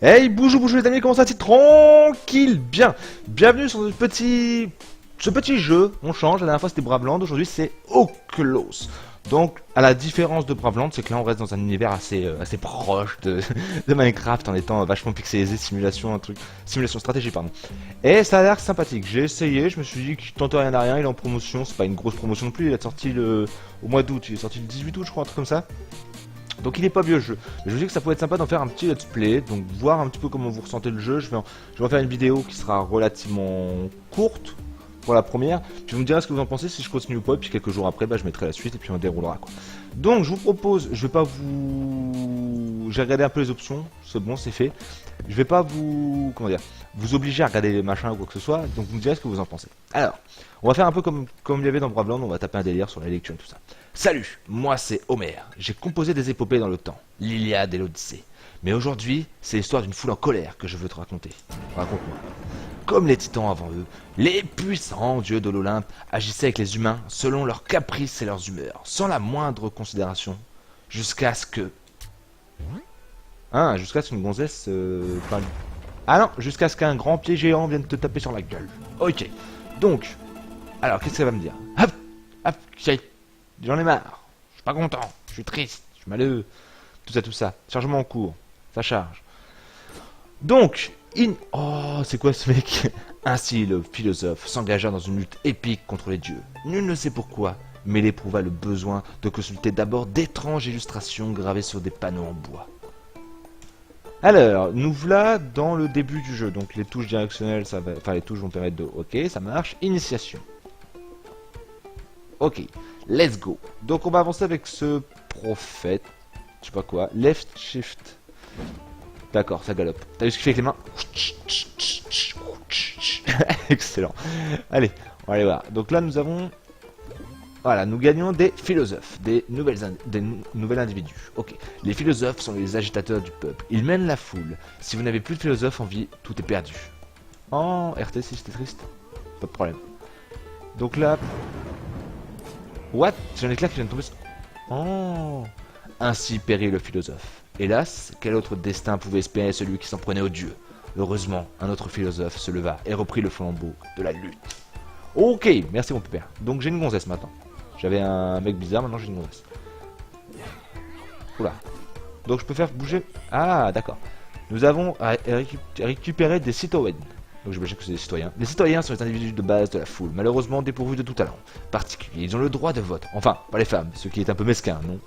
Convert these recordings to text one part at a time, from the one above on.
Hey, bonjour les amis, comment ça va? Tranquille, bien. Bienvenue sur ce petit jeu. On change, la dernière fois c'était Braveland, aujourd'hui c'est Oclos. Donc, à la différence de Braveland, c'est que là on reste dans un univers assez proche de Minecraft en étant vachement pixelisé, simulation stratégie, pardon. Et ça a l'air sympathique. J'ai essayé, je me suis dit qu'il tente rien à rien, il est en promotion, c'est pas une grosse promotion non plus, il est sorti au mois d'août, il est sorti le 18 août, je crois, un truc comme ça. Donc il est pas vieux le jeu. Mais je me dis que ça pourrait être sympa d'en faire un petit let's play. Donc voir un petit peu comment vous ressentez le jeu. Je vais en faire une vidéo qui sera relativement courte pour la première. Puis vous me direz ce que vous en pensez si je continue ou pas. Et puis quelques jours après, je mettrai la suite et puis on déroulera quoi. Donc je vous propose, je vais pas vous... J'ai regardé un peu les options. C'est bon, c'est fait. Je vais pas vous... Comment dire, vous obliger à regarder les machins ou quoi que ce soit. Donc vous me direz ce que vous en pensez. Alors, on va faire un peu comme il y avait dans Braveland. On va taper un délire sur la lecture et tout ça. Salut, moi c'est Homère. J'ai composé des épopées dans le temps, l'Iliade et l'Odyssée. Mais aujourd'hui, c'est l'histoire d'une foule en colère que je veux te raconter. Raconte-moi. Comme les titans avant eux, les puissants dieux de l'Olympe agissaient avec les humains selon leurs caprices et leurs humeurs, sans la moindre considération, jusqu'à ce que... jusqu'à ce qu'une gonzesse... Ah non, jusqu'à ce qu'un grand pied géant vienne te taper sur la gueule. Ok, donc... Alors, qu'est-ce que ça va me dire? Hop, hop, j'en ai marre, je suis pas content, je suis triste, je suis malheureux, tout ça. Chargement en cours, ça charge. Donc, Oh, c'est quoi ce mec? Ainsi, le philosophe s'engagea dans une lutte épique contre les dieux. Nul ne sait pourquoi, mais il éprouva le besoin de consulter d'abord d'étranges illustrations gravées sur des panneaux en bois. Alors, nous voilà dans le début du jeu. Donc, les touches directionnelles, les touches vont permettre de... Ok, ça marche. Initiation. Ok, let's go. Donc on va avancer avec ce prophète. Je sais pas quoi. Left shift. D'accord, ça galope. T'as vu ce qu'il fait avec les mains? Excellent. Allez, on va aller voir. Donc là nous avons... Voilà, nous gagnons des philosophes, des nouvelles individus. Ok, les philosophes sont les agitateurs du peuple. Ils mènent la foule. Si vous n'avez plus de philosophes en vie, tout est perdu. Oh, RT6, c'était triste. Pas de problème. Donc là... What? J'ai un éclat qui vient de tomber sur... Oh. Ainsi périt le philosophe. Hélas, quel autre destin pouvait espérer celui qui s'en prenait aux dieux? Heureusement, un autre philosophe se leva et reprit le flambeau de la lutte. Ok, merci mon pépère. Donc j'ai une gonzesse maintenant. J'avais un mec bizarre, maintenant j'ai une gonzesse. Oula. Donc je peux faire bouger... Ah, d'accord. Nous avons récupéré des citoyennes. Donc j'imagine que c'est des citoyens. Les citoyens sont les individus de base de la foule, malheureusement dépourvus de tout talent particulier. Ils ont le droit de vote. Enfin, pas les femmes, ce qui est un peu mesquin, non?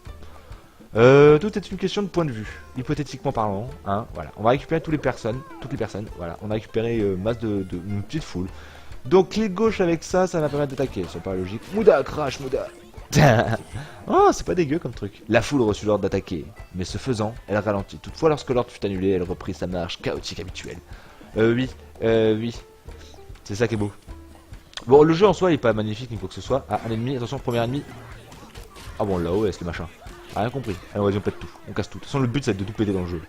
Tout est une question de point de vue, hypothétiquement parlant, hein, voilà. On va récupérer toutes les personnes, voilà. On a récupéré masse une petite foule. Donc clic gauche avec ça, ça va permettre d'attaquer, c'est pas logique. Mouda, crash, Mouda. Oh, c'est pas dégueu comme truc. La foule reçut l'ordre d'attaquer, mais ce faisant, elle ralentit. Toutefois, lorsque l'ordre fut annulé, elle reprit sa marche chaotique habituelle. Oui. C'est ça qui est beau. Bon, le jeu en soi, il est pas magnifique ni quoi que ce soit. Ah, un ennemi, attention, premier ennemi. Ah bon, là-haut, est-ce le machin? Ah, rien compris. Alors, vas-y, on pète tout. On casse tout. De toute façon, le but, c'est de tout péter dans le jeu.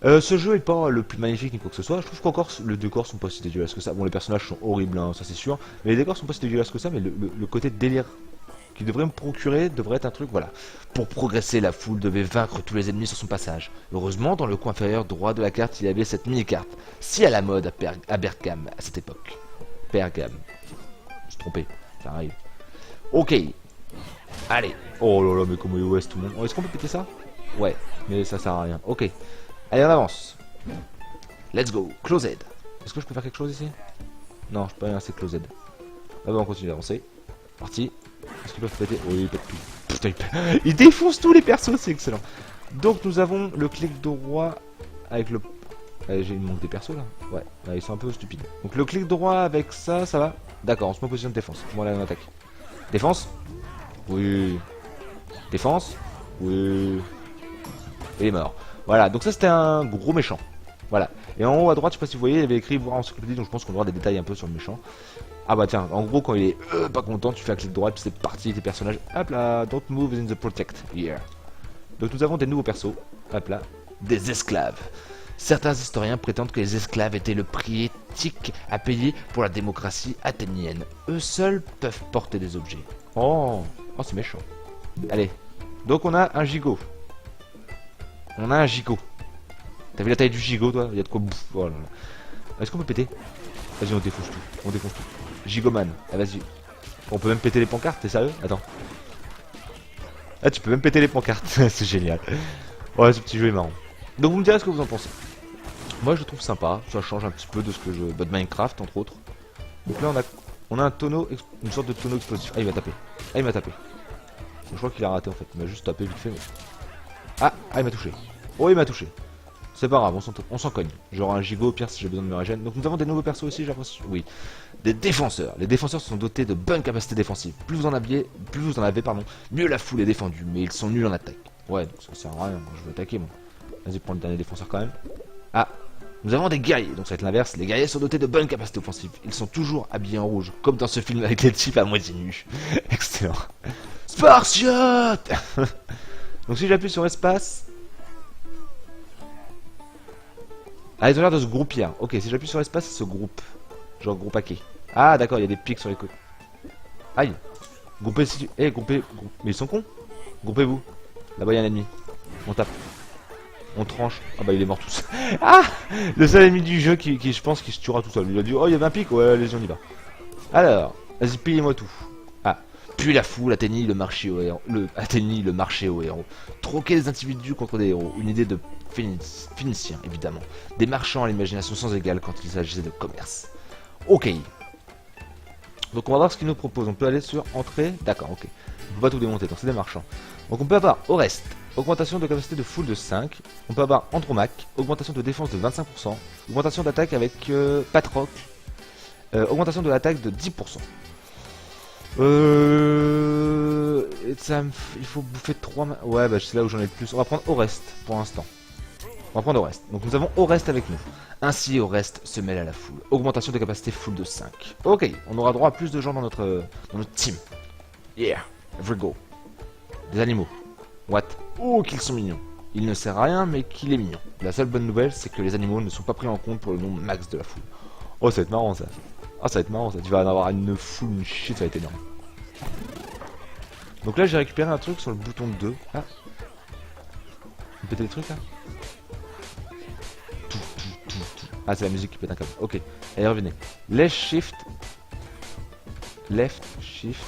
Ce jeu est pas le plus magnifique ni quoi que ce soit. Je trouve qu'encore, les décors sont pas si dégueulasses que ça. Bon, les personnages sont horribles, hein, ça c'est sûr. Mais les décors sont pas si dégueulasses que ça. Mais le côté délire qui devrait me procurer devrait être un truc, voilà. Pour progresser, la foule devait vaincre tous les ennemis sur son passage. Heureusement, dans le coin inférieur droit de la carte, il y avait cette mini-carte, si à la mode à Bergame à cette époque. Bergame. Je me suis trompé, ça arrive. Ok. Allez. Oh là là, mais comment il est ouest tout le monde. Est-ce qu'on peut péter ça? Ouais, mais ça sert à rien. Ok. Allez, on avance. Let's go. Closed. Est-ce que je peux faire quelque chose ici? Non, je peux rien, c'est closed. Là, on continue d'avancer. Parti. Est-ce qu'ils peuvent péter? Oui, ils pètent tout. Putain, ils défoncent tous les persos, c'est excellent. Donc nous avons le clic droit avec le... J'ai une manque des persos là. Ouais, là, ils sont un peu stupides. Donc le clic droit avec ça, ça va. D'accord, on se met en position de défense. Bon là on attaque. Défense. Oui. Défense. Oui. Et il est mort. Voilà, donc ça c'était un gros méchant. Voilà. Et en haut à droite, je sais pas si vous voyez, il y avait écrit voir encyclopédie, donc je pense qu'on aura des détails un peu sur le méchant. Ah bah tiens, en gros quand il est pas content, tu fais un clic droit, puis c'est parti, tes personnages. Hop là, don't move in the protect here. Donc nous avons des nouveaux persos. Hop là, des esclaves. Certains historiens prétendent que les esclaves étaient le prix éthique à payer pour la démocratie athénienne. Eux seuls peuvent porter des objets. Oh, c'est méchant. Allez, donc on a un gigot. On a un gigot. T'as vu la taille du gigot, toi? Il y a de quoi bouffer. Oh là là. Est-ce qu'on peut péter? Vas-y, on défonce tout. On défonce tout. Gigoman. Ah, vas-y. On peut même péter les pancartes, t'es sérieux? Attends. Ah, tu peux même péter les pancartes. C'est génial. Ouais, ce petit jeu est marrant. Donc, vous me direz ce que vous en pensez. Moi, je le trouve sympa. Ça change un petit peu de ce que je. De Minecraft, entre autres. Donc là, on a un tonneau. Une sorte de tonneau explosif. Ah, il m'a tapé. Ah, il m'a tapé. Je crois qu'il a raté en fait. Il m'a juste tapé vite fait. Mais... Ah, il m'a touché. Oh, il m'a touché. C'est pas grave, on s'en cogne. J'aurai un gigot au pire si j'ai besoin de me régénérer. Donc nous avons des nouveaux persos aussi, j'ai l'impression. Oui. Des défenseurs. Les défenseurs sont dotés de bonnes capacités défensives. Plus vous en avez, mieux la foule est défendue. Mais ils sont nuls en attaque. Ouais, donc ça sert à rien. Je veux attaquer moi. Vas-y, prends le dernier défenseur quand même. Ah, nous avons des guerriers. Donc ça va être l'inverse. Les guerriers sont dotés de bonnes capacités offensives. Ils sont toujours habillés en rouge. Comme dans ce film avec les types à moitié nus. Excellent. Spartiate. Donc si j'appuie sur espace... Ah, ils ont l'air de se grouper. Ok, si j'appuie sur espace, ils se groupent. Genre groupe hacké. Ah, d'accord, il y a des pics sur les côtés. Aïe. Groupez si tu... Eh, groupez... Mais ils sont cons. Groupez-vous. Là-bas, il y a un ennemi. On tape. On tranche. Ah bah, il est mort tous. Ah, le seul ennemi du jeu qui je pense, qui se tuera tout seul. Il a dit, oh, il y avait un pic. Ouais, allez-y, on y va. Alors, vas-y, pillez-moi tout. Ah. Puis la foule atteignit le marché aux héros. Troquer des individus contre des héros. Une idée de Phéniciens, évidemment. Des marchands à l'imagination sans égale quand il s'agissait de commerce. Ok. Donc on va voir ce qu'ils nous proposent. On peut aller sur entrée. D'accord, ok. On peut pas tout démonter, donc c'est des marchands. Donc on peut avoir Orest. Augmentation de capacité de foule de 5. On peut avoir Andromaque. Augmentation de défense de 25%. Augmentation d'attaque avec Patrocle. Augmentation de l'attaque de 10%. Il faut bouffer 3 ouais, bah c'est là où j'en ai le plus. On va prendre Orest pour l'instant. On va prendre Orest. Donc nous avons Orest avec nous. Ainsi Orest se mêle à la foule. Augmentation de capacité foule de 5. Ok, on aura droit à plus de gens dans notre team. Yeah, every go. Des animaux. What? Oh, qu'ils sont mignons. Il ne sert à rien, mais qu'il est mignon. La seule bonne nouvelle, c'est que les animaux ne sont pas pris en compte pour le nombre max de la foule. Oh, ça va être marrant ça. Ah, ça va être marrant ça. Tu vas en avoir une foule, une shit, ça va être énorme. Donc là, j'ai récupéré un truc sur le bouton 2. Ah. Vous pétez les trucs là? Ah, c'est la musique qui pète un câble. Ok. Allez, revenez. Left shift. Left shift.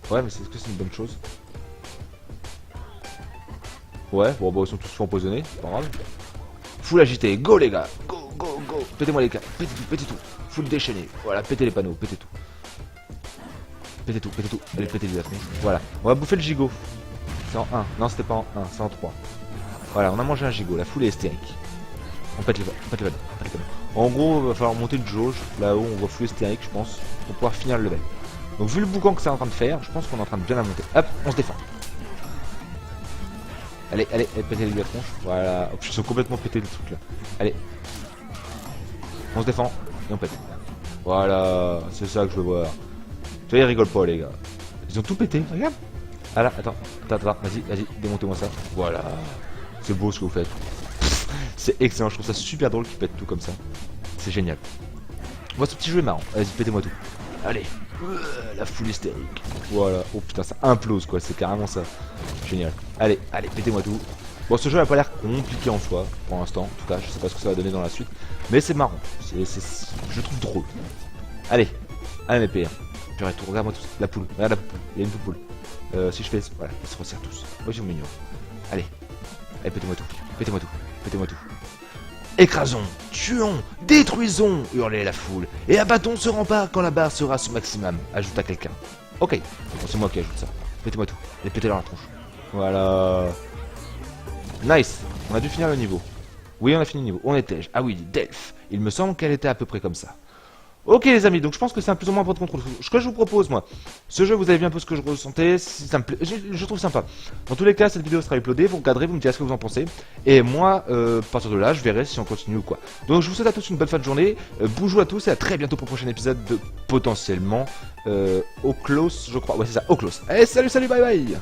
Ouais, mais est-ce que c'est une bonne chose? Ouais, bon, bah, ils sont tous fait empoisonnés. C'est pas grave. Full agité. Go, les gars. Go, go, go. Pétez-moi les gars. Pétez tout, pétez tout. Full déchaîné. Voilà, pétez les panneaux. Pétez tout. Pétez tout, pétez tout. Allez, pétez les affaires. Voilà. On va bouffer le gigot. C'est en 1. Non, c'était pas en 1, c'est en 3. Voilà, on a mangé un gigot, la foule est hystérique. On pète les vannes, on pète les vannes, on pète les vannes. En gros, il va falloir monter de jauge. Là-haut, on va full hystérique, je pense, pour pouvoir finir le level. Donc, vu le boucan que c'est en train de faire, je pense qu'on est en train de bien la monter. Hop, on se défend. Allez, allez, allez, pétez les tronches. Voilà, hop, ils sont complètement pétés les trucs là. Allez. On se défend et on pète. Voilà, c'est ça que je veux voir. Tu vois, ils rigolent pas, les gars. Ils ont tout pété, regarde. Ah là, attends, vas-y, démontez-moi ça. Voilà. C'est beau ce que vous faites. C'est excellent, je trouve ça super drôle qu'ils pètent tout comme ça. C'est génial. Moi, ce petit jeu est marrant. Vas-y, pétez-moi tout. Allez. La foule hystérique. Voilà. Oh putain, ça implose quoi, c'est carrément ça. Génial. Allez, allez, pétez-moi tout. Bon, ce jeu n'a pas l'air compliqué en soi, pour l'instant. En tout cas, je sais pas ce que ça va donner dans la suite. Mais c'est marrant. Je trouve drôle. Allez. Allez, mes PR. Purée, tout, regarde-moi tout. La poule. Regarde la poule. Il y a une poule. Si je fais... Voilà, ils se resserrent tous. Oh, ils sont mignons. Allez. Allez, pétez-moi tout. Pétez-moi tout. Pétez-moi tout. Écrasons, tuons, détruisons, hurlait la foule. Et abattons ce rempart quand la barre sera sous maximum, ajouta quelqu'un. Ok, bon, c'est moi qui ajoute ça. Pétez-moi tout. Et pétez-leur la tronche. Voilà. Nice. On a dû finir le niveau. Oui, on a fini le niveau. On était... Ah oui, Delphes. Il me semble qu'elle était à peu près comme ça. Ok les amis, donc je pense que c'est un plus ou moins bon contrôle. Ce que je vous propose moi, ce jeu vous avez vu un peu ce que je ressentais, ça me plaît, je trouve sympa. Dans tous les cas, cette vidéo sera uploadée, vous regarderez, vous me direz ce que vous en pensez. Et moi, à partir de là, je verrai si on continue ou quoi. Donc je vous souhaite à tous une bonne fin de journée, bonjour à tous et à très bientôt pour le prochain épisode de potentiellement Oclos, je crois. Ouais c'est ça, Oclos. Allez salut, bye bye.